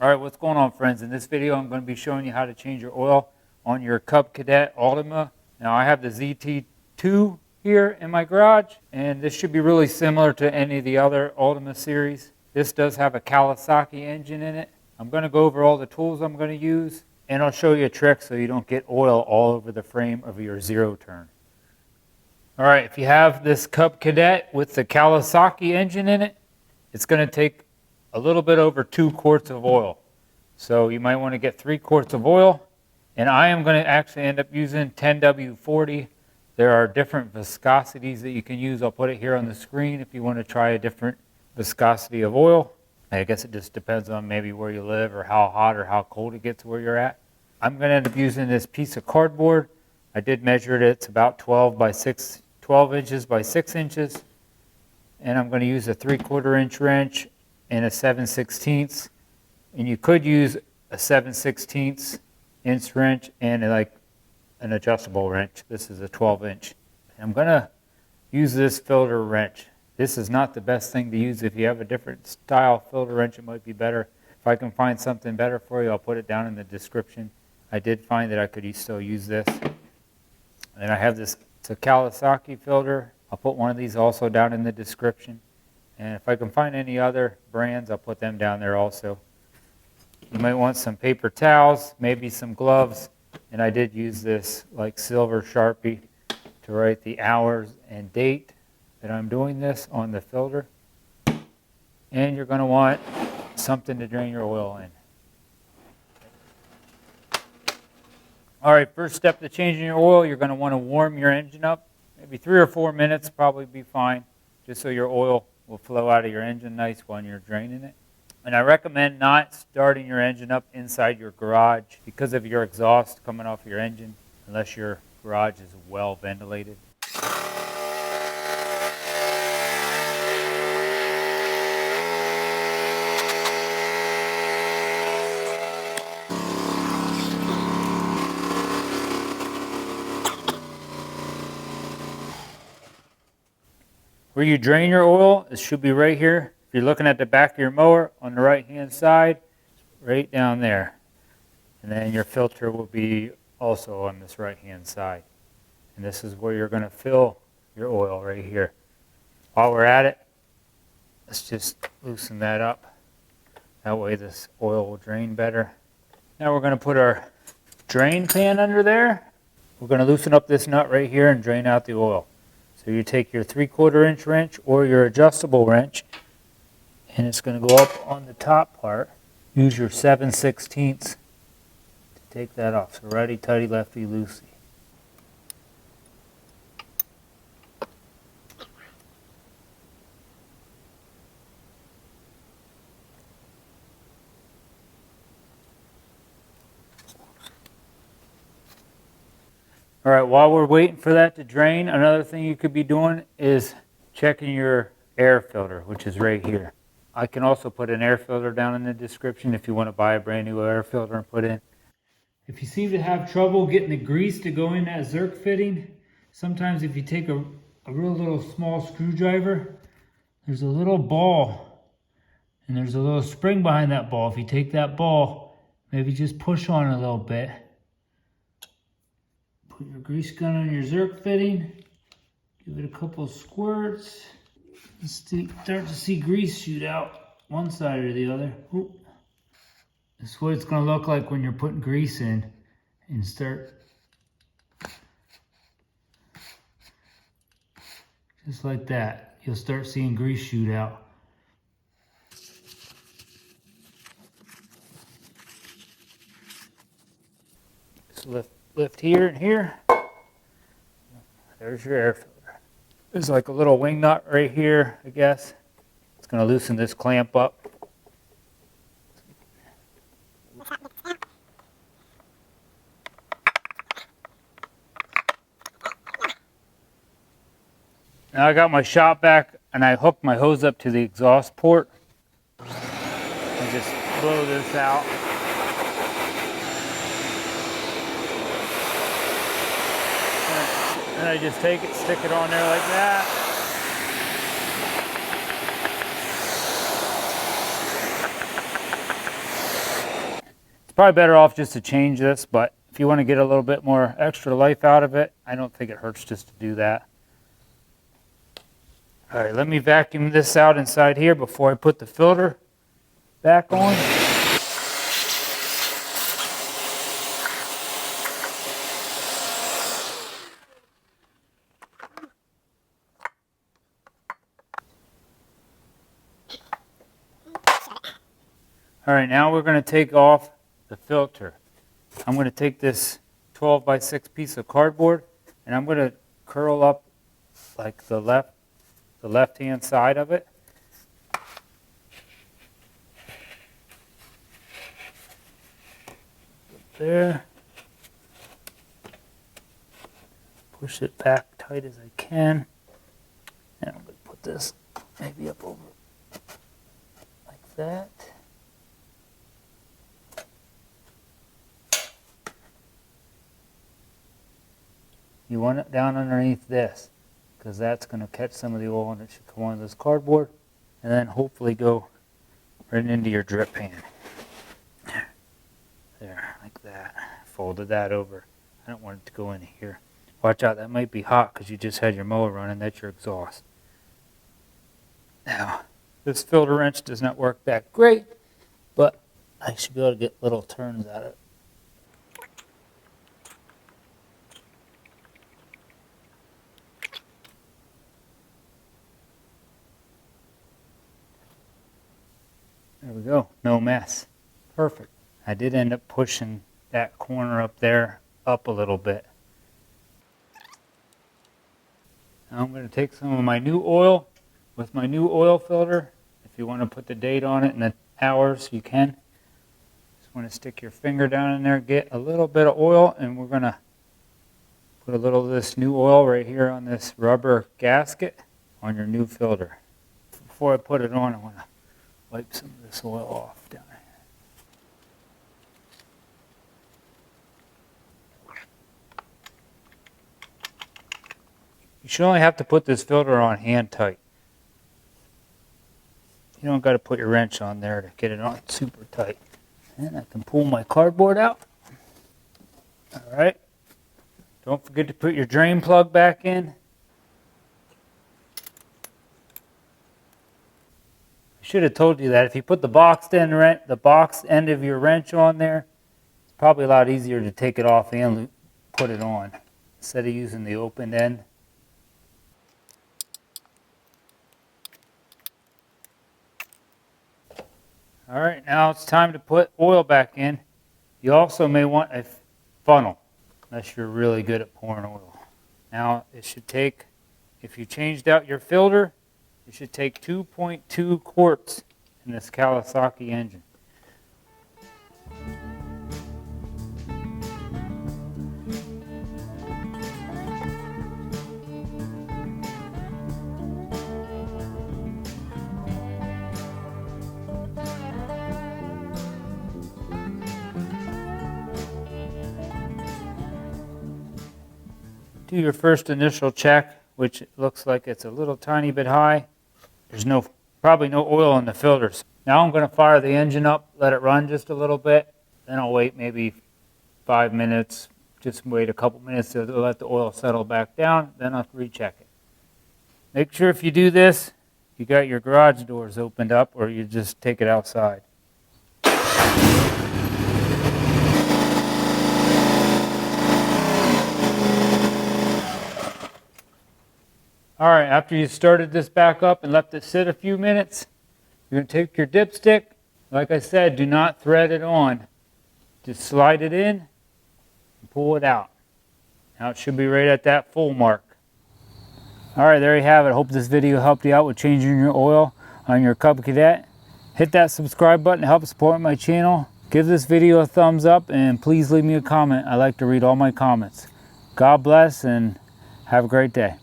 All right, what's going on, friends? In this video, I'm going to be showing you how to change your oil on your Cub Cadet Ultima. Now, I have the ZT2 here in my garage, and this should be really similar to any of the other Ultima series. This does have a Kawasaki engine in it. I'm going to go over all the tools I'm going to use, and I'll show you a trick so you don't get oil all over the frame of your zero turn. All right, if you have this Cub Cadet with the Kawasaki engine in it, it's going to take a little bit over 2 quarts of oil. So you might want to get 3 quarts of oil. And I am going to actually end up using 10W40. There are different viscosities that you can use. I'll put it here on the screen if you want to try a different viscosity of oil. I guess it just depends on maybe where you live or how hot or how cold it gets where you're at. I'm going to end up using this piece of cardboard. I did measure it. It's about 12 inches by 6 inches. And I'm going to use a 3/4 inch wrench and a 7/16, and you could use a 7/16 inch wrench and like an adjustable wrench. This is a 12 inch. I'm going to use this filter wrench. This is not the best thing to use. If you have a different style filter wrench, it might be better. If I can find something better for you, I'll put it down in the description. I did find that I could still use this. And I have this, it's a Kawasaki filter. I'll put one of these also down in the description. And if I can find any other brands, I'll put them down there also. You might want some paper towels, maybe some gloves. And I did use this like silver Sharpie to write the hours and date that I'm doing this on the filter. And you're going to want something to drain your oil in. All right, first step to changing your oil, you're going to want to warm your engine up. Maybe 3 or 4 minutes probably be fine, just so your oil will flow out of your engine nice while you're draining it. And I recommend not starting your engine up inside your garage because of your exhaust coming off your engine, unless your garage is well ventilated. Where you drain your oil, it should be right here. If you're looking at the back of your mower on the right-hand side, right down there. And then your filter will be also on this right-hand side. And this is where you're going to fill your oil right here. While we're at it, let's just loosen that up. That way this oil will drain better. Now we're going to put our drain pan under there. We're going to loosen up this nut right here and drain out the oil. So you take your 3/4 inch wrench or your adjustable wrench, and it's going to go up on the top part. Use your 7/16 to take that off. So righty tighty, lefty loosey. All right, while we're waiting for that to drain, another thing you could be doing is checking your air filter, which is right here. I can also put an air filter down in the description if you want to buy a brand new air filter and put in. If you seem to have trouble getting the grease to go in that Zerk fitting, sometimes if you take a real little small screwdriver, there's a little ball and there's a little spring behind that ball. If you take that ball, maybe just push on it a little bit. Put your grease gun on your Zerk fitting, give it a couple of squirts, and start to see grease shoot out one side or the other. Oop. This is what it's going to look like when you're putting grease in, and start just like that. You'll start seeing grease shoot out. Just lift here and here. There's your air filter. There's like a little wing nut right here, I guess. It's going to loosen this clamp up. Now I got my shop vac and I hooked my hose up to the exhaust port. And just blow this out. And I just take it, stick it on there like that. probably better off just to change this, but if you want to get a little bit more extra life out of it, I don't think it hurts just to do that. All right, let me vacuum this out inside here before I put the filter back on. All right, now we're going to take off the filter. I'm going to take this 12 by 6 piece of cardboard and I'm going to curl up like the left-hand side of it. There. Push it back tight as I can. And I'm going to put this maybe up over like that. You want it down underneath this because that's going to catch some of the oil and it should come on this cardboard and then hopefully go right into your drip pan. There, like that. Folded that over. I don't want it to go in here. Watch out, that might be hot because you just had your mower running. That's your exhaust. Now, this filter wrench does not work that great, but I should be able to get little turns out of it. There we go, no mess. Perfect. I did end up pushing that corner up there up a little bit. Now I'm going to take some of my new oil with my new oil filter. If you want to put the date on it and the hours, you can. Just want to stick your finger down in there, get a little bit of oil, and we're going to put a little of this new oil right here on this rubber gasket on your new filter. Before I put it on, I want to wipe some of this oil off down here. You should only have to put this filter on hand tight. You don't got to put your wrench on there to get it on super tight. And I can pull my cardboard out. All right. Don't forget to put your drain plug back in. I should have told you that if you put the box end of your wrench on there, it's probably a lot easier to take it off and put it on instead of using the open end. All right, now it's time to put oil back in. You also may want a funnel, unless you're really good at pouring oil. Now it should take, if you changed out your filter, it should take 2.2 quarts in this Kawasaki engine. Do your first initial check, which looks like it's a little tiny bit high. There's probably no oil in the filters. Now I'm going to fire the engine up, let it run just a little bit. Then I'll wait maybe 5 minutes, just wait a couple minutes to let the oil settle back down. Then I'll recheck it. Make sure if you do this, you got your garage doors opened up or you just take it outside. All right, after you started this back up and left it sit a few minutes, you're going to take your dipstick. Like I said, do not thread it on. Just slide it in and pull it out. Now it should be right at that full mark. All right, there you have it. Hope this video helped you out with changing your oil on your Cub Cadet. Hit that subscribe button to help support my channel. Give this video a thumbs up and please leave me a comment. I like to read all my comments. God bless and have a great day.